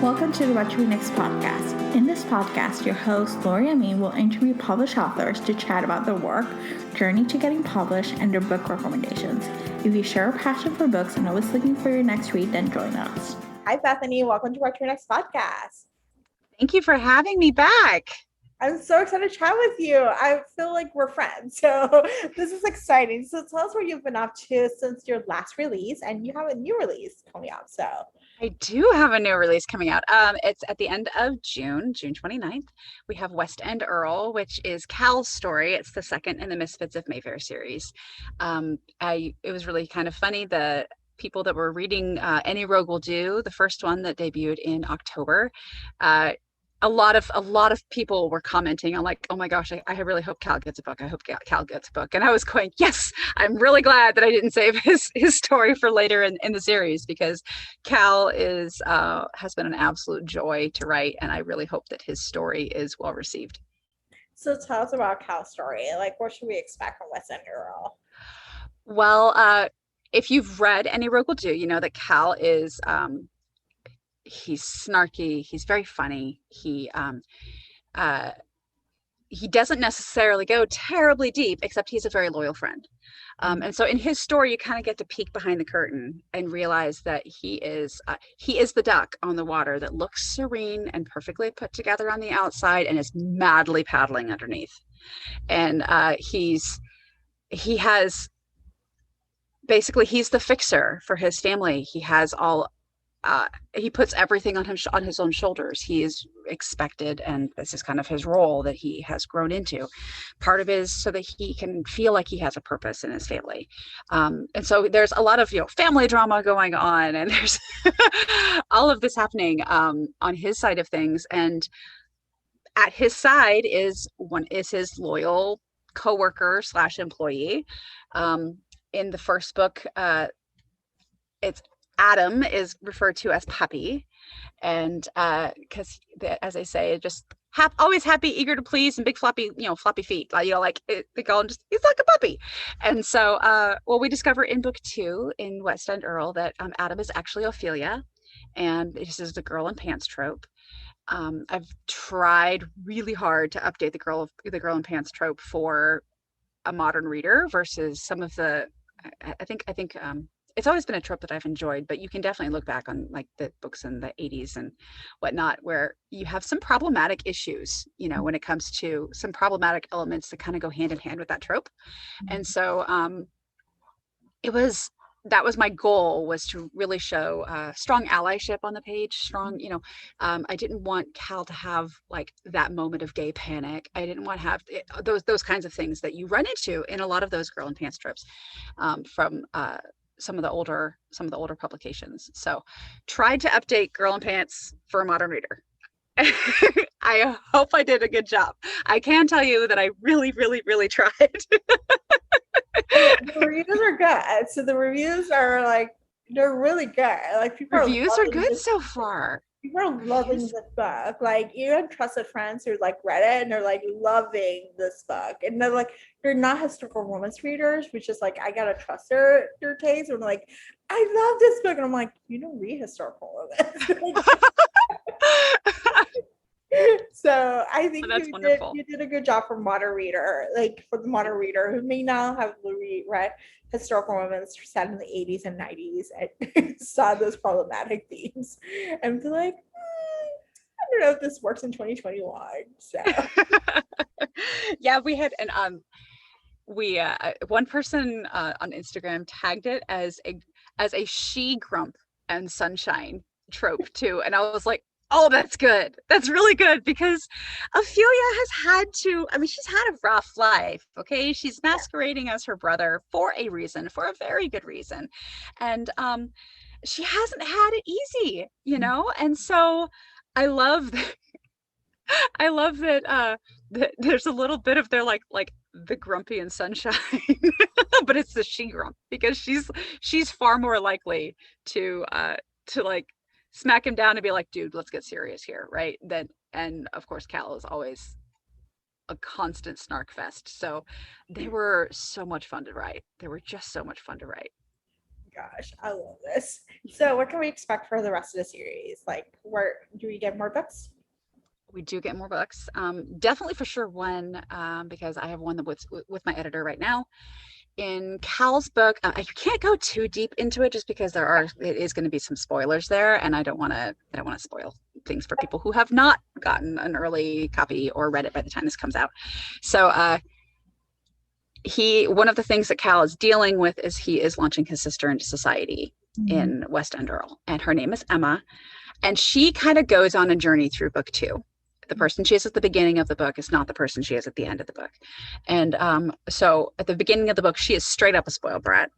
Welcome to the What to Read Next podcast. In this podcast, your host, Lori Amin, will interview published authors to chat about their work, journey to getting published, and their book recommendations. If you share a passion for books and always looking for your next read, then join us. Hi, Bethany. Welcome to What to Read Next podcast. Thank you for having me back. I'm so excited to chat with you. I feel like we're friends, so this is exciting. So tell us what you've been up to since your last release, and you have a new release coming out. So I do have a new release coming out. It's at the end of June 29th. We have West End Earl, which is Cal's story. It's the second in the Misfits of Mayfair series. It was really kind of funny. The people that were reading Any Rogue Will Do, the first one that debuted in October, a lot of people were commenting on like, oh my gosh, I really hope Cal gets a book. I hope Cal gets a book. And I was going, yes, I'm really glad that I didn't save his story for later in the series, because Cal has been an absolute joy to write. And I really hope that his story is well received. So tell us about Cal's story. Like, what should we expect from West End Earl? Well, if you've read Any Rogue Will Do, you know that Cal is, he's snarky, he's very funny, he doesn't necessarily go terribly deep, except he's a very loyal friend. And so in his story, you kind of get to peek behind the curtain and realize that he is the duck on the water that looks serene and perfectly put together on the outside and is madly paddling underneath. And he has basically, he's the fixer for his family. He has all he puts everything on his own shoulders. He is expected, and this is kind of his role that he has grown into. Part of it is so that he can feel like he has a purpose in his family. And so there's a lot of family drama going on, and there's all of this happening on his side of things. And at his side is his loyal coworker / employee. In the first book, it's Adam is referred to as Puppy, and because as I say, just always happy, eager to please, and big floppy feet. They call him he's like a puppy. And so, we discover in book 2 in West End Earl that Adam is actually Ophelia, and this is the girl in pants trope. I've tried really hard to update the girl in pants trope for a modern reader versus some of the. I think it's always been a trope that I've enjoyed, but you can definitely look back on like the books in the 80s and whatnot, where you have some problematic issues, when it comes to some problematic elements that kind of go hand in hand with that trope. And so that was my goal, was to really show strong allyship on the page, strong, I didn't want Cal to have like that moment of gay panic. I didn't want to have those kinds of things that you run into in a lot of those girl in pants tropes from some of the older publications. So tried to update Girl in Pants for a modern reader. I hope I did a good job. I can tell you that I really, really, really tried. The reviews are good. So the reviews are like, they're really good. Like, reviews are good so far. People are loving this book. Like, you have trusted friends who like read it and they're like loving this book. And they're like, they're not historical romance readers, which is like, I gotta trust their taste. And like, I love this book. And I'm like, you don't read historical romance. So I think you did a good job for modern reader, like for the modern reader who may not have read historical romance set in the 80s and 90s and saw those problematic themes and be like, I don't know if this works in 2021. So yeah, we had one person on Instagram tagged it as a she grump and sunshine trope too, and I was like, oh, that's good. That's really good, because Ophelia she's had a rough life, okay? She's masquerading as her brother for a reason, for a very good reason. And she hasn't had it easy, And so I love that there's a little bit of their like the grumpy and sunshine, but it's the she grump, because she's far more likely to like smack him down and be like, dude, let's get serious here, right? And of course, Cal is always a constant snark fest. So they were so much fun to write. They were just so much fun to write. gosh, I love this. So what can we expect for the rest of the series? Like, where do we get more books? We do get more books. Definitely for sure one, because I have one that with my editor right now. In Cal's book, you can't go too deep into it just because it is going to be some spoilers there, and I don't want to spoil things for people who have not gotten an early copy or read it by the time this comes out. So one of the things that Cal is dealing with is he is launching his sister into society in West End Earl, and her name is Emma, and she kind of goes on a journey through book 2. The person she is at the beginning of the book is not the person she is at the end of the book. And so at the beginning of the book, she is straight up a spoiled brat.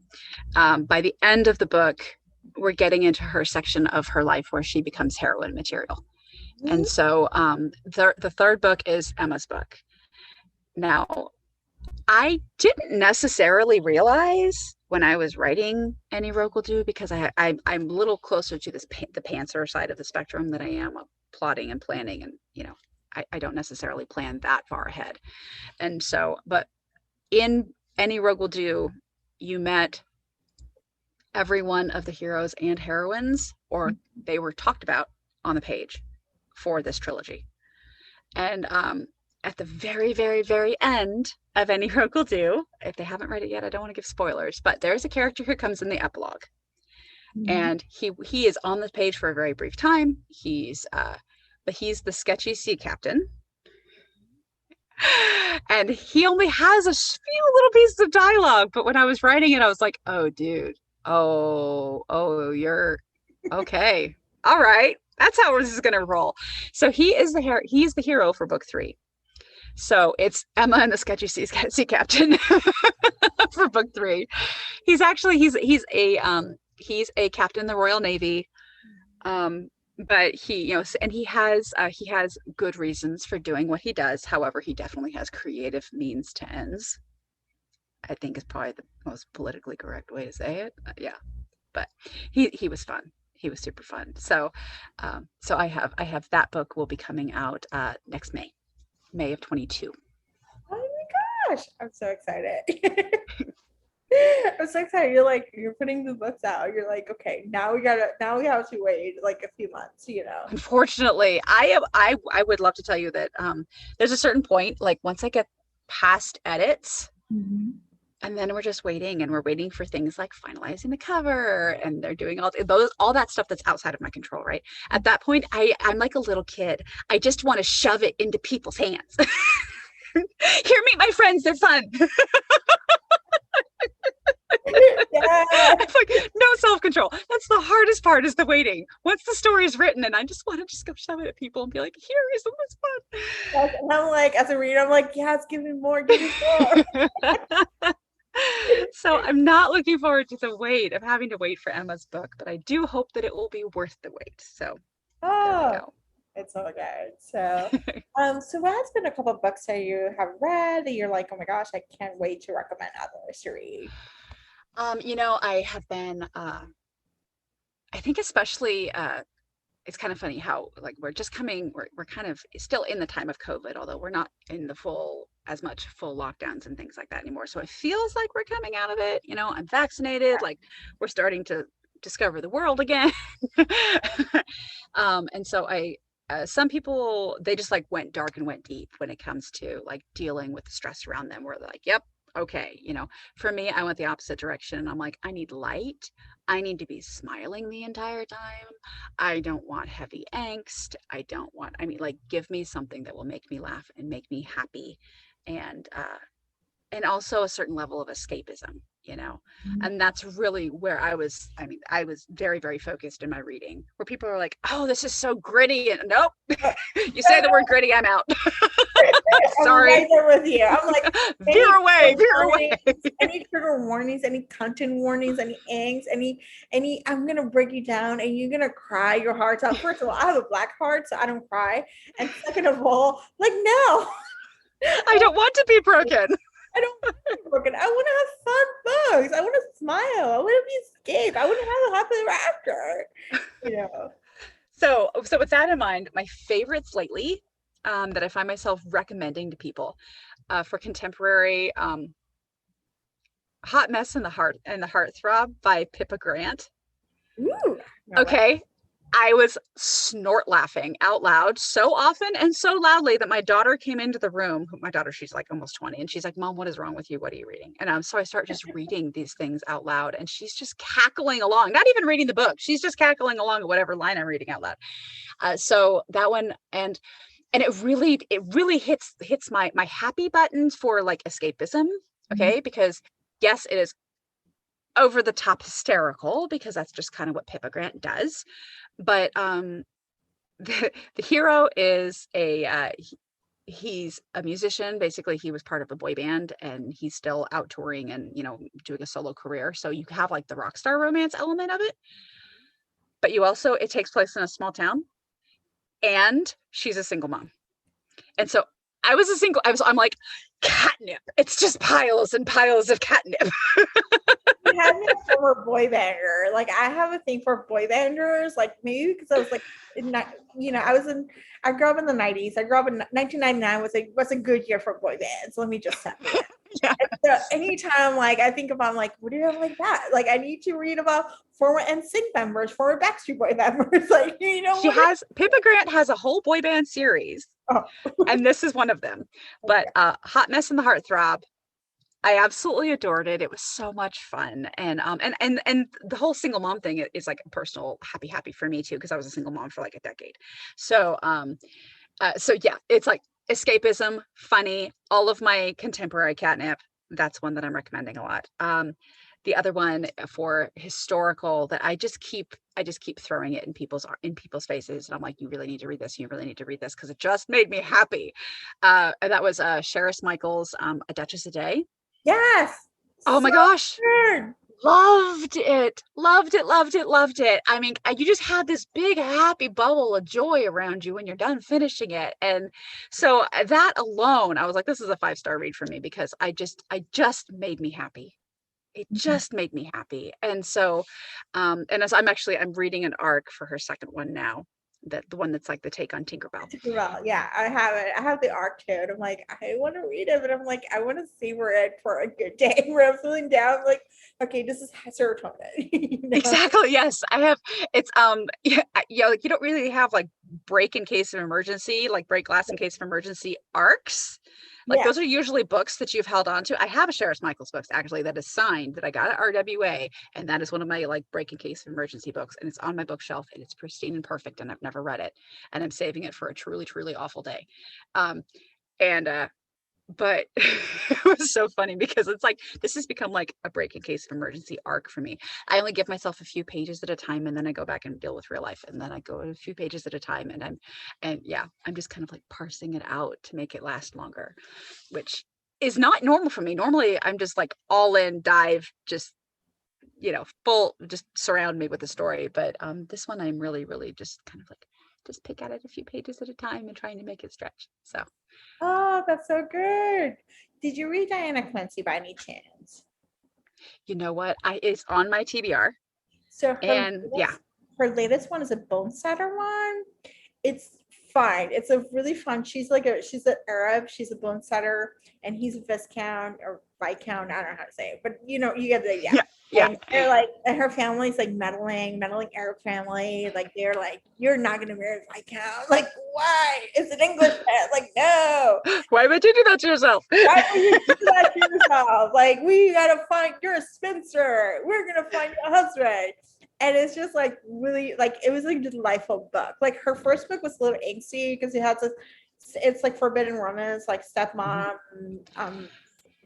By the end of the book, we're getting into her section of her life where she becomes heroine material. And so the third book is Emma's book. Now, I didn't necessarily realize when I was writing Any Rogue Will Do, because I'm a little closer to the pantser side of the spectrum than I am plotting and planning, and I don't necessarily plan that far ahead. And so, but in Any Rogue Will Do, you met every one of the heroes and heroines, or they were talked about on the page for this trilogy. And at the very, very, very end of Any Rogue Will Do, if they haven't read it yet, I don't want to give spoilers, but there's a character who comes in the epilogue. And he is on the page for a very brief time. But he's the sketchy sea captain. And he only has a few little pieces of dialogue. But when I was writing it, I was like, oh, dude. Oh, you're okay. All right. That's how this is going to roll. So he's the hero for book 3. So it's Emma and the sketchy sea captain for book 3. He's a captain in the Royal Navy. But he has good reasons for doing what he does. However, he definitely has creative means to ends, I think is probably the most politically correct way to say it. Yeah. But he was fun. He was super fun. So I have that book will be coming out next May of 22. Oh my gosh, I'm so excited. I'm so excited. You're putting the books out. You're like, okay, now we have to wait like a few months, Unfortunately, I would love to tell you that there's a certain point, like once I get past edits, and then we're just waiting, and we're waiting for things like finalizing the cover, and they're doing all that stuff that's outside of my control, right? At that point, I'm like a little kid. I just want to shove it into people's hands. Here, meet my friends. They're fun. It's like no self-control. That's the hardest part, is the waiting. Once the story is written, and I just want to just go shove it at people and be like, here, isn't this fun? And I'm like, as a reader, I'm like, yes, give me more. So I'm not looking forward to the wait of having to wait for Emma's book, but I do hope that it will be worth the wait. So there we go. It's so good. So so what has been a couple of books that you have read that you're like, oh my gosh, I can't wait to recommend others to read? I have been I think especially it's kind of funny how like we're kind of still in the time of COVID, although we're not in the full lockdowns and things like that anymore. So it feels like we're coming out of it. I'm vaccinated, like we're starting to discover the world again. And so some people, they just like went dark and went deep when it comes to like dealing with the stress around them, where they're like, yep, okay. For me, I went the opposite direction. I'm like, I need light. I need to be smiling the entire time. I don't want heavy angst. Give me something that will make me laugh and make me happy. And also a certain level of escapism, and that's really where I was very, very focused in my reading, where people are like, oh, this is so gritty, and nope. You say the word gritty, I'm out. Sorry. I'm right there with you. I'm like, veer away. Any trigger warnings, any content warnings, any angst, any I'm gonna break you down and you're gonna cry your heart out. First of all, I have a black heart, so I don't cry, and second of all, like, no. I don't want to be broken. I don't want to be broken. I want to have fun books. I want to smile. I want to be escaped. I want to have a happy ever after. So with that in mind, my favorites lately that I find myself recommending to people for contemporary Hot Mess in the Heartthrob by Pippa Grant. Ooh, Okay. I was snort laughing out loud so often and so loudly that my daughter came into the room. My daughter, she's like almost 20, and she's like, Mom, what is wrong with you? What are you reading? And so I start just reading these things out loud, and she's just cackling along, not even reading the book. She's just cackling along at whatever line I'm reading out loud. So that one, and it really hits my happy buttons for like escapism. Okay. Because yes, it is over the top hysterical because that's just kind of what Pippa Grant does. But the hero is he's a musician. Basically, he was part of a boy band, and he's still out touring and, you know, doing a solo career. So you have like the rock star romance element of it, but you also, it takes place in a small town, and she's a single mom. And so I'm like, catnip. It's just piles and piles of catnip. You had me a former boy bander. Like, I have a thing for boy banders. Like, maybe because I was like, I grew up in the 90s. I grew up in 1999 was a good year for boy bands. Let me just say it. Yeah. So anytime like I think about like, what do you have like that? Like, I need to read about former NSYNC members, former Backstreet Boy members. Like, you know, Pippa Grant has a whole boy band series. Oh. And this is one of them. But Hot Mess in the Heartthrob, I absolutely adored it. It was so much fun. And the whole single mom thing is like a personal happy for me too, because I was a single mom for like a decade. So yeah, it's like escapism, funny, all of my contemporary catnip. That's one that I'm recommending a lot. The other one for historical that I just keep throwing it in people's faces, and I'm like, you really need to read this. You really need to read this because it just made me happy. And that was Sherris Michaels' A Duchess a Day. Yes. Oh my gosh. Good. Loved it. I mean, you just had this big happy bubble of joy around you when you're done finishing it. And so that alone, I was like, this is a 5-star read for me because I just made me happy. It just made me happy. And so, and as I'm reading an arc for her second one now, the one that's like the take on Tinkerbell. Yeah, I have it. I have the arc too. And I'm like, I want to read it, but I'm like, I want to savor it for a good day where I'm feeling down. Like, okay, this is serotonin. You know? Exactly. Yes, I have. It's yeah, like you don't really have like break in case of emergency, like break glass in case of emergency arcs. Like those are usually books that you've held on to. I have a Sherris Michaels books actually that is signed that I got at RWA, and that is one of my like break in case of emergency books, and it's on my bookshelf and it's pristine and perfect, and I've never read it, and I'm saving it for a truly awful day. But it was so funny because it's like this has become like a break in case of emergency arc for me. I only give myself a few pages at a time, and then I go back and deal with real life, and then I go a few pages at a time, and I'm just kind of like parsing it out to make it last longer, which is not normal for me. Normally I'm just like all in, dive, just, you know, full, just surround me with the story. But this one I'm really just kind of like just pick at it a few pages at a time and trying to make it stretch. So oh, that's so good. Did you read Diana Quincy by any chance? You know what? It's on my TBR. So her latest one is a Bonesetter one. It's fine. It's a really fun. She's an Arab. She's a Bonesetter, and he's a Viscount or Viscount. I don't know how to say it, but you know, you get the idea. Yeah. And they're like, and her family's like meddling Arab family. Like they're like, you're not gonna marry a Viscount. Like, why? It's an English man. Like, no. Why would you do that to yourself? Why would you do that to yourself? Like, we gotta find. You're a spinster. We're gonna find you a husband. And it's just like really like it was like a delightful book. Like her first book was a little angsty because it's like forbidden romance, like stepmom,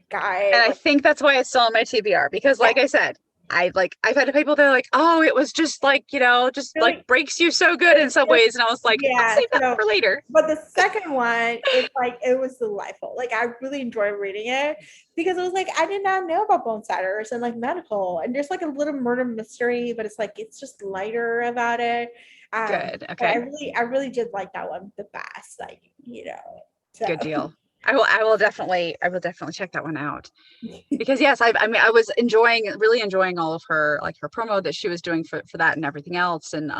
guy. And I think that's why it's still on my TBR because, like I said, I've had people that are like, oh, it was just like, you know, just really, like breaks you so good in some ways. And I was like, I'll save that for later. But the second one, it was delightful. Like I really enjoyed reading it because it was like, I did not know about Bonesetters and like medical. And there's like a little murder mystery, but it's just lighter about it. Good. Okay. I really did like that one the best. Like, you know. So. Good deal. I will definitely check that one out because yes, I was really enjoying all of her promo that she was doing for that and everything else. And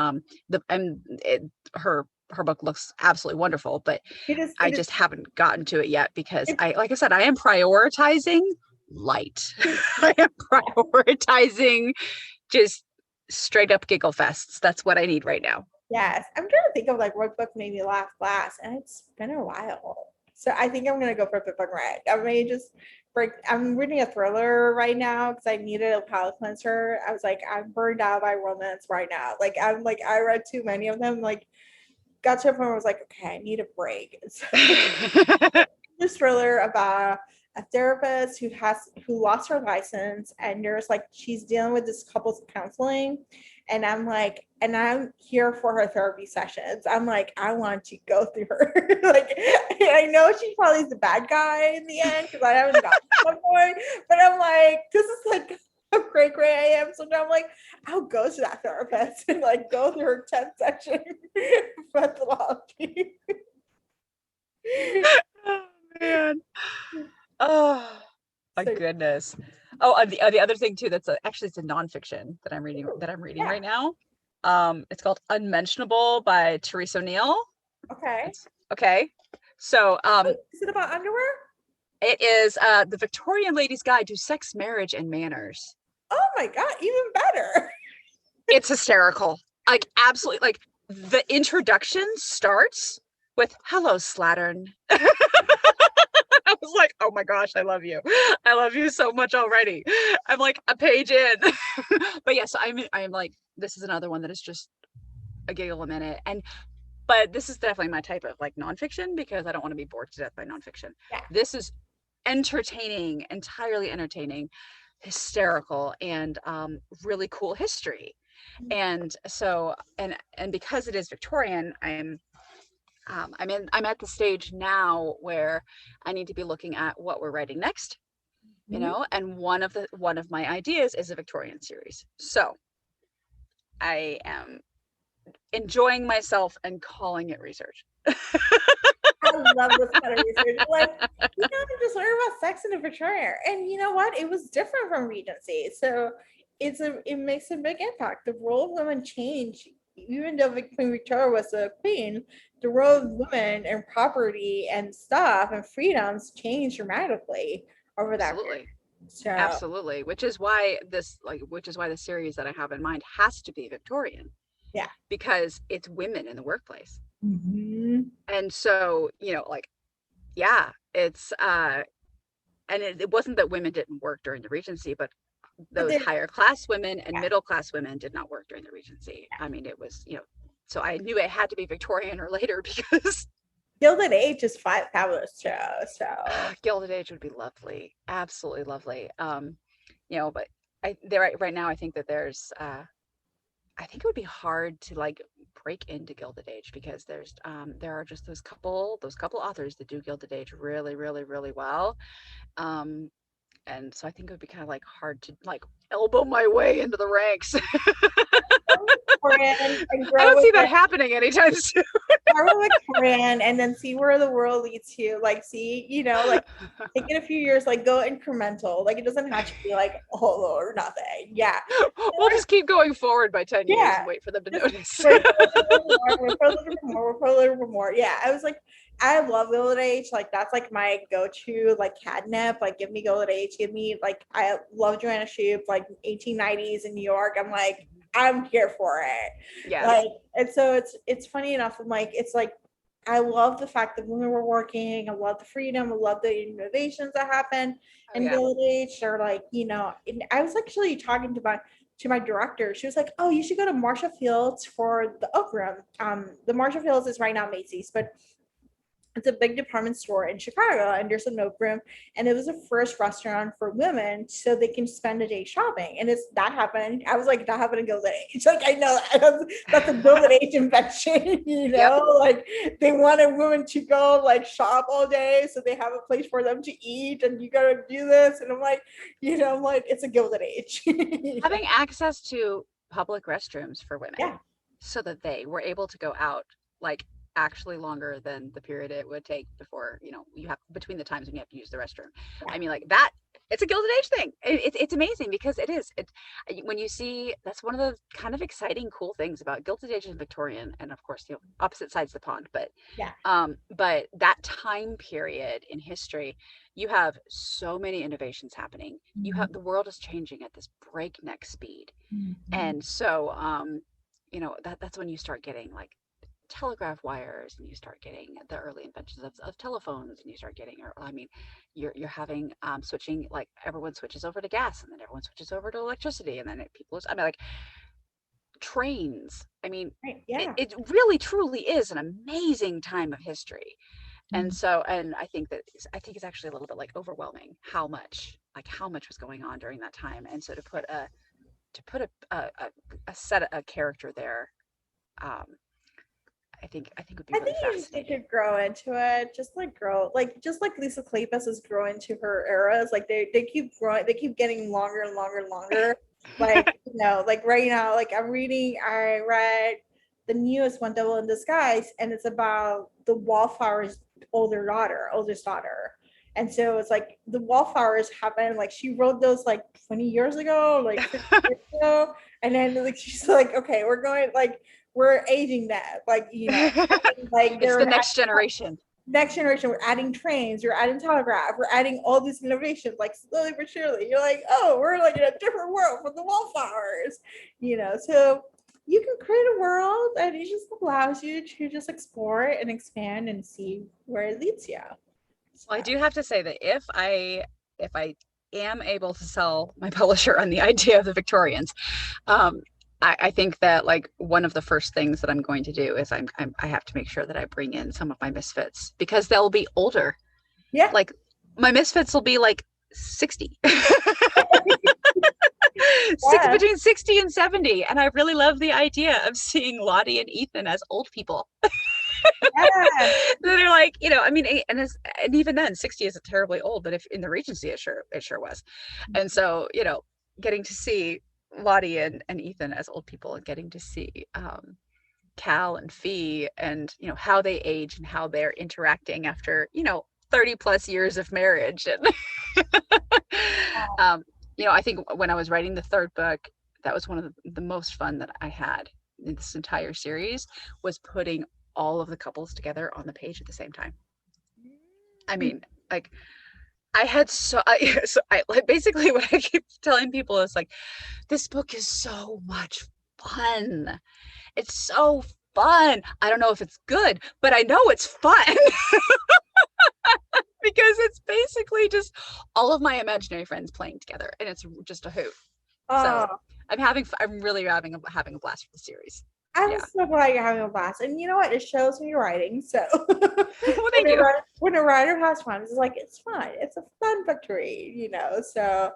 her book looks absolutely wonderful, but I just haven't gotten to it yet because like I said, I am prioritizing light. I am prioritizing just straight up giggle fests. That's what I need right now. Yes. I'm trying to think of like what book made me laugh last, and it's been a while. So I think I'm gonna go for Pip Red. I may just break. I'm reading a thriller right now because I needed a palate cleanser. I was like, I'm burned out by romance right now. Like I'm like I read too many of them. Like got to a point where I was like, okay, I need a break. So, this thriller about a therapist who lost her license, and there's like she's dealing with this couple's counseling, and I'm here for her therapy sessions. I'm like, I want to go through her. Like I know she probably is the bad guy in the end because I haven't gotten to that point, but I'm like, this is like how great I am. So now I'm like, I'll go to that therapist and like go through her 10 section methodology. Oh man. Oh my goodness. Oh, and the other thing too, that's actually it's a nonfiction that I'm reading right now. It's called Unmentionable by Therese O'Neill. Okay. Okay. So is it about underwear? It is the Victorian Lady's Guide to Sex, Marriage, and Manners. Oh my God, even better. It's hysterical. Like absolutely, like the introduction starts with "Hello, Slattern." I was like, oh my gosh, I love you. I love you so much already. I'm like a page in. But yes, I'm like, this is another one that is just a giggle a minute. But this is definitely my type of like nonfiction because I don't want to be bored to death by nonfiction. Yeah. This is entertaining, entirely entertaining, hysterical, and really cool history. And so, and because it is Victorian, I'm at the stage now where I need to be looking at what we're writing next, you know, and one of my ideas is a Victorian series. So I am enjoying myself and calling it research. I love this kind of research. Like, you know, I'm just learning about sex in the Victorian, and you know what? It was different from Regency, so it makes a big impact. The role of women changed, even though Queen Victoria was a queen. The role of women and property and stuff and freedoms changed dramatically over that period. So absolutely, which is why the series that I have in mind has to be Victorian. Yeah, because it's women in the workplace. Mm-hmm. And so, you know, like, yeah, it's and it wasn't that women didn't work during the Regency, but those higher class women and middle class women did not work during the Regency. I mean, it was, you know, so I knew it had to be Victorian or later because Gilded Age is fabulous show. So Gilded Age would be lovely, absolutely lovely. You know, but right now I think that there's I think it would be hard to like break into Gilded Age because there are just those couple authors that do Gilded Age really, really, really well. And so I think it would be kind of like hard to like elbow my way into the ranks. I don't see that happening anytime soon. Start with Victorian and then see where the world leads you. Like, see, you know, like take it a few years, like go incremental. Like it doesn't have to be like all or nothing. Yeah. We'll just keep going forward by 10 years and wait for them to notice. Wait for a little bit more. Yeah. I was like, I love Gilded Age. Like that's like my go-to like catnip. Like give me Gilded Age. Give me like I love Joanna Shupe, like 1890s in New York. I'm like, I'm here for it. Yeah. Like, and so it's funny enough. I'm like, it's like I love the fact that women were working. I love the freedom. I love the innovations that happened in Gilded Age. They're like, you know, I was actually talking to my director. She was like, oh, you should go to Marshall Fields for the Oak Room. The Marshall Fields is right now Macy's, but it's a big department store in Chicago, and there's an Oak Room, and it was the first restaurant for women so they can spend a day shopping. And that happened. I was like, that happened in Gilded Age. Like, I know that's a Gilded Age invention, you know, like they wanted women to go like shop all day so they have a place for them to eat, and you gotta do this. And I'm like, you know, I'm like, it's a Gilded Age. Having access to public restrooms for women so that they were able to go out like actually longer than the period it would take before, you know, you have between the times when you have to use the restroom. I mean, like that it's a Gilded Age thing. It's amazing because it is. When you see, that's one of the kind of exciting, cool things about Gilded Age and Victorian, and of course, opposite sides of the pond. Yeah. But that time period in history, you have so many innovations happening. You have, the world is changing at this breakneck speed, and so that's when you start getting like telegraph wires, and you start getting the early inventions of telephones, and you start getting, or I mean, you're having switching, like everyone switches over to gas, and then everyone switches over to electricity, and then I mean, like trains. I mean, Right. Yeah. it really truly is an amazing time of history. And so, and I think it's actually a little bit like overwhelming how much was going on during that time. And so to put a character there, I think would be really fascinating. You could grow into it, just like Lisa Kleypas is growing to her eras. Like they keep growing, they keep getting longer and longer and longer. Like like right now, like I read the newest one, Devil in Disguise, and it's about the Wallflower's oldest daughter. And so it's like the Wallflowers happened, like she wrote those like 20 years ago, like 50 years ago. And then like she's like, okay, we're aging that. Like, like it's the next generation. We're adding trains, we're adding telegraph, we're adding all these innovations, like slowly but surely. You're like, oh, we're like in a different world from the Wallflowers. So you can create a world, and it just allows you to just explore it and expand and see where it leads you. Well, I do have to say that if I am able to sell my publisher on the idea of the Victorians, I think that like one of the first things that I'm going to do is I have to make sure that I bring in some of my misfits, because they'll be older. Yeah. Like my misfits will be like 60. Between 60 and 70. And I really love the idea of seeing Lottie and Ethan as old people. Yeah. They're like, I mean, and even then 60 isn't terribly old, but if in the Regency it sure was. And so, getting to see Lottie and Ethan as old people, and getting to see Cal and Fee, and how they age and how they're interacting after 30 plus years of marriage. And I think when I was writing the third book, that was one of the most fun that I had in this entire series, was putting all of the couples together on the page at the same time. I mean, like I had basically what I keep telling people is like, this book is so much fun. It's so fun. I don't know if it's good, but I know it's fun. Because it's basically just all of my imaginary friends playing together, and it's just a hoot. So I'm really having a blast with the series. I'm so glad you're having a blast. And you know what? It shows when you're writing. So well, thank you. When a writer has fun, it's like, it's fun. It's a fun book to read, So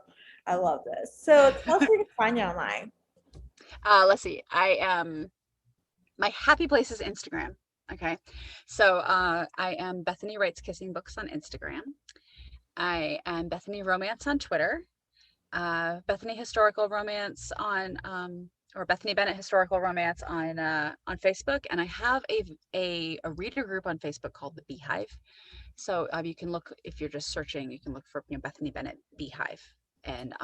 I love this. So tell us where you can find you online. Let's see. My happy place is Instagram. Okay. So I am Bethany Writes Kissing Books on Instagram. I am Bethany Romance on Twitter. Bethany Historical Romance on or Bethany Bennett Historical Romance on Facebook, and I have a reader group on Facebook called the Beehive. So you can look, if you're just searching, you can look for Bethany Bennett Beehive, and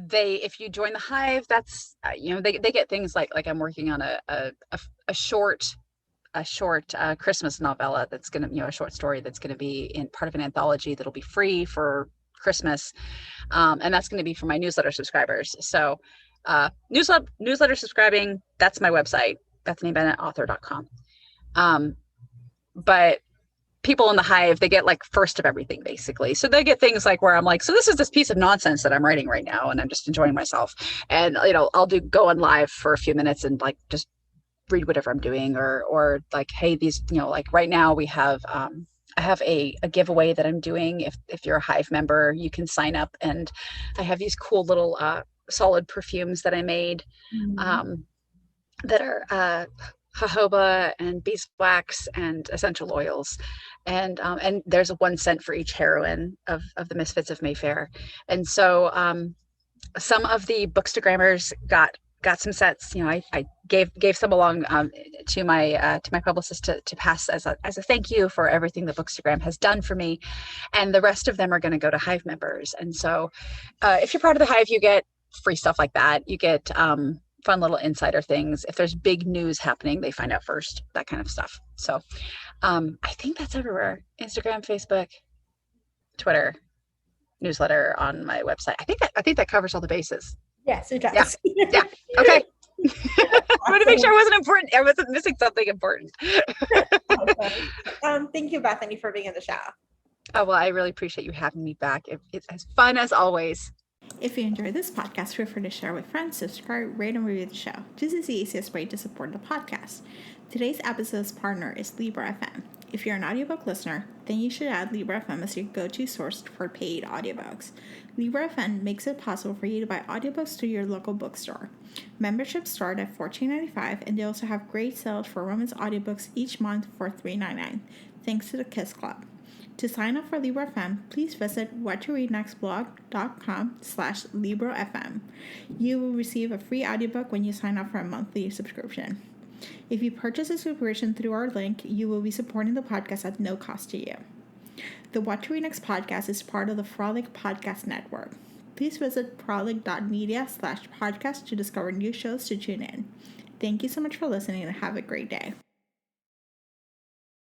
if you join the Hive, that's they get things like I'm working on a short Christmas novella that's gonna a short story that's gonna be in part of an anthology that'll be free for Christmas, and that's going to be for my newsletter subscribers. So newsletter subscribing, that's my website, BethanyBennettAuthor.com. But people in the Hive, they get like first of everything basically. So they get things like where I'm like, so this is this piece of nonsense that I'm writing right now, and I'm just enjoying myself, and I'll go on live for a few minutes and like just read whatever I'm doing, or like, hey, these like right now we have I have a giveaway that I'm doing. If you're a Hive member, you can sign up, and I have these cool little solid perfumes that I made that are jojoba and beeswax and essential oils, and there's a 1 cent for each heroine of the Misfits of Mayfair. And so some of the Bookstagrammers got got some sets. I gave some along to my publicist to pass as a thank you for everything that Bookstagram has done for me, and the rest of them are going to go to Hive members. And so, if you're part of the Hive, you get free stuff like that. You get fun little insider things. If there's big news happening, they find out first. That kind of stuff. So, I think that's everywhere: Instagram, Facebook, Twitter, newsletter on my website. I think that covers all the bases. Yes, it does. Yeah. Okay. I want to make sure I wasn't missing something important. Awesome. Thank you, Bethany, for being in the show. Oh, well, I really appreciate you having me back. It's as fun as always. If you enjoyed this podcast, feel free to share with friends, subscribe, rate, and review the show. This is the easiest way to support the podcast. Today's episode's partner is Libra FM. If you're an audiobook listener, then you should add Libra FM as your go-to source for paid audiobooks. Libra FM makes it possible for you to buy audiobooks through your local bookstore. Memberships start at $14.95, and they also have great sales for romance audiobooks each month for $3.99, thanks to the Kiss Club. To sign up for Libra FM, please visit whattoreadnextblog.com/LibraFM. You will receive a free audiobook when you sign up for a monthly subscription. If you purchase a subscription through our link, you will be supporting the podcast at no cost to you. The What to Read Next podcast is part of the Frolic Podcast Network. Please visit frolic.media/podcast to discover new shows to tune in. Thank you so much for listening and have a great day.